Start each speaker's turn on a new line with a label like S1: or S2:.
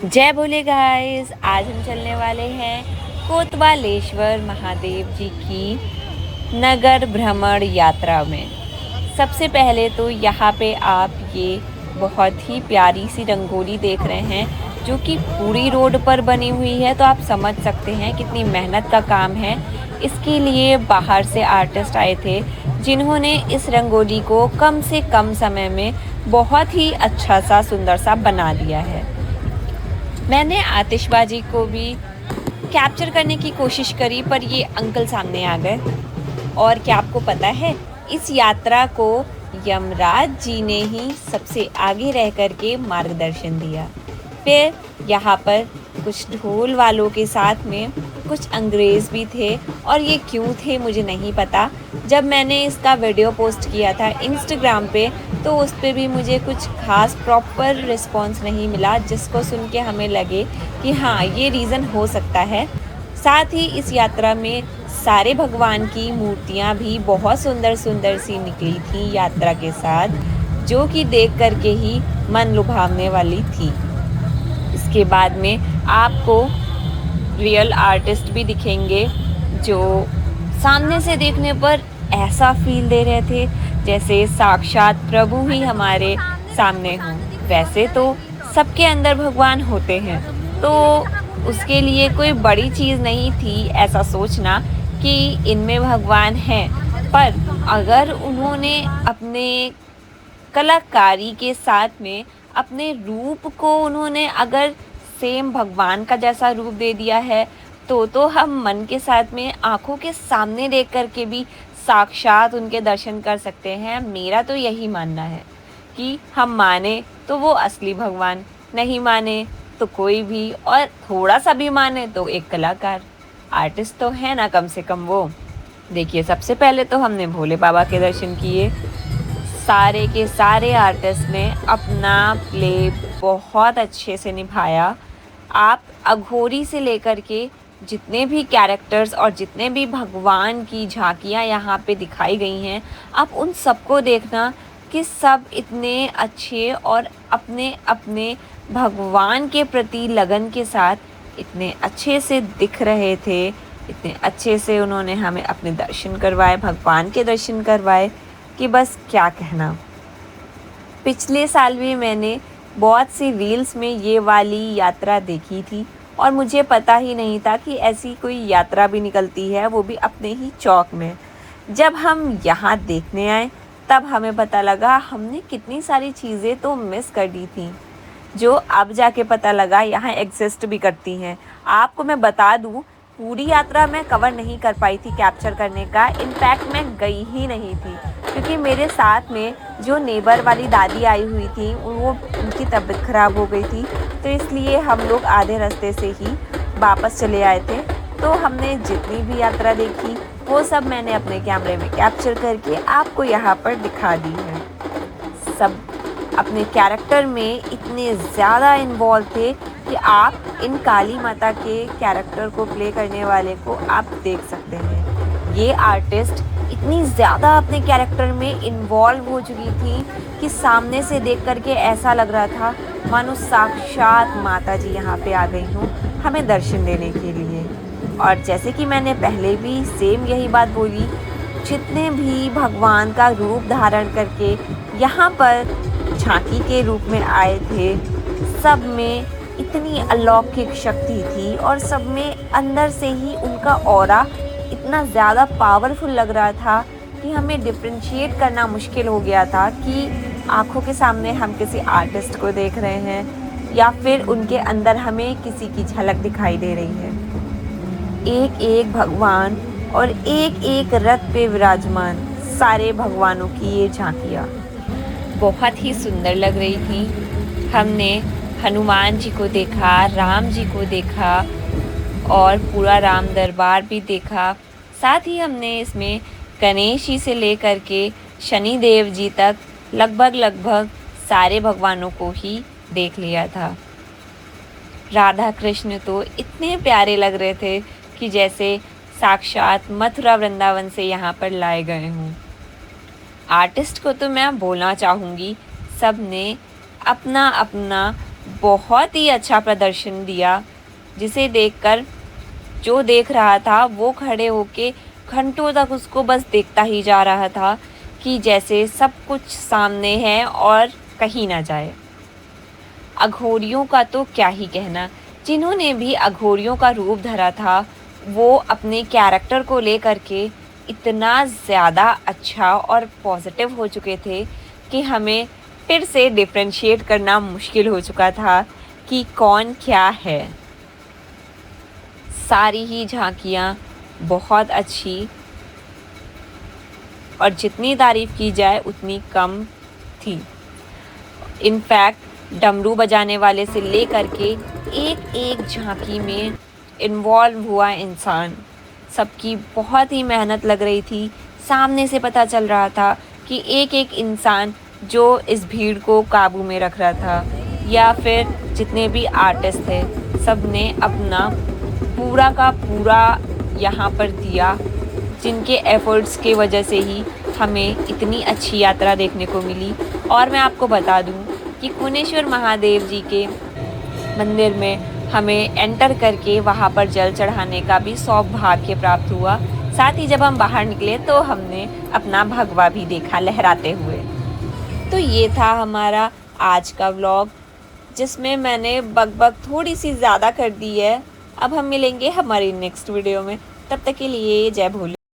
S1: जय भोले गाइस। आज हम चलने वाले हैं कोतवालेश्वर महादेव जी की नगर भ्रमण यात्रा में। सबसे पहले तो यहाँ पे आप ये बहुत ही प्यारी सी रंगोली देख रहे हैं जो कि पूरी रोड पर बनी हुई है, तो आप समझ सकते हैं कितनी मेहनत का काम है। इसके लिए बाहर से आर्टिस्ट आए थे जिन्होंने इस रंगोली को कम से कम समय में बहुत ही अच्छा सा सुंदर सा बना दिया है। मैंने आतिशबाजी को भी कैप्चर करने की कोशिश करी पर ये अंकल सामने आ गए। और क्या आपको पता है, इस यात्रा को यमराज जी ने ही सबसे आगे रह कर के मार्गदर्शन दिया। फिर यहाँ पर कुछ ढोल वालों के साथ में कुछ अंग्रेज़ भी थे, और ये क्यों थे मुझे नहीं पता। जब मैंने इसका वीडियो पोस्ट किया था इंस्टाग्राम पे, तो उस पर भी मुझे कुछ खास प्रॉपर रिस्पॉन्स नहीं मिला जिसको सुन के हमें लगे कि हाँ, ये रीज़न हो सकता है। साथ ही इस यात्रा में सारे भगवान की मूर्तियाँ भी बहुत सुंदर सुंदर सी निकली थी यात्रा के साथ, जो कि देख कर के ही मन लुभावने वाली थी। इसके बाद में आपको रियल आर्टिस्ट भी दिखेंगे जो सामने से देखने पर ऐसा फील दे रहे थे जैसे साक्षात प्रभु ही हमारे सामने हों। वैसे तो सबके अंदर भगवान होते हैं, तो उसके लिए कोई बड़ी चीज़ नहीं थी ऐसा सोचना कि इनमें भगवान हैं। पर अगर उन्होंने अपने कलाकारी के साथ में अपने रूप को उन्होंने अगर सेम भगवान का जैसा रूप दे दिया है, तो हम मन के साथ में आँखों के सामने देख कर के भी साक्षात उनके दर्शन कर सकते हैं। मेरा तो यही मानना है कि हम माने तो वो असली भगवान, नहीं माने तो कोई भी, और थोड़ा सा भी माने तो एक कलाकार आर्टिस्ट तो है ना कम से कम वो। देखिए, सबसे पहले तो हमने भोले बाबा के दर्शन किए। सारे के सारे आर्टिस्ट ने अपना प्ले बहुत अच्छे से निभाया। आप अघोरी से लेकर के जितने भी कैरेक्टर्स और जितने भी भगवान की झांकियाँ यहाँ पे दिखाई गई हैं, आप उन सबको देखना कि सब इतने अच्छे और अपने अपने भगवान के प्रति लगन के साथ इतने अच्छे से दिख रहे थे। इतने अच्छे से उन्होंने हमें अपने दर्शन करवाए, भगवान के दर्शन करवाए कि बस क्या कहना। पिछले साल भी मैंने बहुत सी रील्स में ये वाली यात्रा देखी थी और मुझे पता ही नहीं था कि ऐसी कोई यात्रा भी निकलती है, वो भी अपने ही चौक में। जब हम यहाँ देखने आए तब हमें पता लगा हमने कितनी सारी चीज़ें तो मिस कर दी थी, जो अब जाके पता लगा यहाँ एग्जिस्ट भी करती हैं। आपको मैं बता दूँ, पूरी यात्रा मैं कवर नहीं कर पाई थी कैप्चर करने का। इनफैक्ट मैं गई ही नहीं थी क्योंकि मेरे साथ में जो नेबर वाली दादी आई हुई थी वो उनकी तबीयत ख़राब हो गई थी, तो इसलिए हम लोग आधे रास्ते से ही वापस चले आए थे। तो हमने जितनी भी यात्रा देखी वो सब मैंने अपने कैमरे में कैप्चर करके आपको यहाँ पर दिखा दी है। सब अपने कैरेक्टर में इतने ज़्यादा इन्वॉल्व थे कि आप इन काली माता के कैरेक्टर को प्ले करने वाले को आप देख सकते हैं। ये आर्टिस्ट इतनी ज़्यादा अपने कैरेक्टर में इन्वॉल्व हो चुकी थी कि सामने से देख कर के ऐसा लग रहा था मानो साक्षात माता जी यहाँ पे आ गई हों हमें दर्शन देने के लिए। और जैसे कि मैंने पहले भी सेम यही बात बोली, जितने भी भगवान का रूप धारण करके यहाँ पर झांकी के रूप में आए थे, सब में इतनी अलौकिक शक्ति थी और सब में अंदर से ही उनका ऑरा इतना ज़्यादा पावरफुल लग रहा था कि हमें डिफरेंशिएट करना मुश्किल हो गया था कि आँखों के सामने हम किसी आर्टिस्ट को देख रहे हैं या फिर उनके अंदर हमें किसी की झलक दिखाई दे रही है। एक एक भगवान और एक एक रथ पे विराजमान सारे भगवानों की ये झांकियाँ बहुत ही सुंदर लग रही थी। हमने हनुमान जी को देखा, राम जी को देखा और पूरा राम दरबार भी देखा। साथ ही हमने इसमें गणेश जी से लेकर के शनि देव जी तक लगभग सारे भगवानों को ही देख लिया था। राधा कृष्ण तो इतने प्यारे लग रहे थे कि जैसे साक्षात मथुरा वृंदावन से यहाँ पर लाए गए हों। आर्टिस्ट को तो मैं बोलना चाहूँगी, सब ने अपना अपना बहुत ही अच्छा प्रदर्शन दिया, जिसे देखकर जो देख रहा था वो खड़े होके घंटों तक उसको बस देखता ही जा रहा था कि जैसे सब कुछ सामने है और कहीं ना जाए। अघोरियों का तो क्या ही कहना, जिन्होंने भी अघोरियों का रूप धरा था वो अपने कैरेक्टर को लेकर के इतना ज़्यादा अच्छा और पॉजिटिव हो चुके थे कि हमें फिर से डिफरेंशिएट करना मुश्किल हो चुका था कि कौन क्या है। सारी ही झांकियाँ बहुत अच्छी, और जितनी तारीफ़ की जाए उतनी कम थी। इनफैक्ट डमरू बजाने वाले से लेकर के एक एक झांकी में इन्वॉल्व हुआ इंसान, सबकी बहुत ही मेहनत लग रही थी। सामने से पता चल रहा था कि एक एक इंसान जो इस भीड़ को काबू में रख रहा था, या फिर जितने भी आर्टिस्ट थे सब ने अपना पूरा का पूरा यहाँ पर दिया, जिनके एफ़र्ट्स के वजह से ही हमें इतनी अच्छी यात्रा देखने को मिली। और मैं आपको बता दूं कि कुनेश्वर महादेव जी के मंदिर में हमें एंटर करके वहाँ पर जल चढ़ाने का भी सौभाग्य प्राप्त हुआ। साथ ही जब हम बाहर निकले तो हमने अपना भगवा भी देखा लहराते हुए। तो ये था हमारा आज का व्लॉग, जिसमें मैंने बकबक थोड़ी सी ज़्यादा कर दी है। अब हम मिलेंगे हमारी नेक्स्ट वीडियो में, तब तक के लिए जय भोले।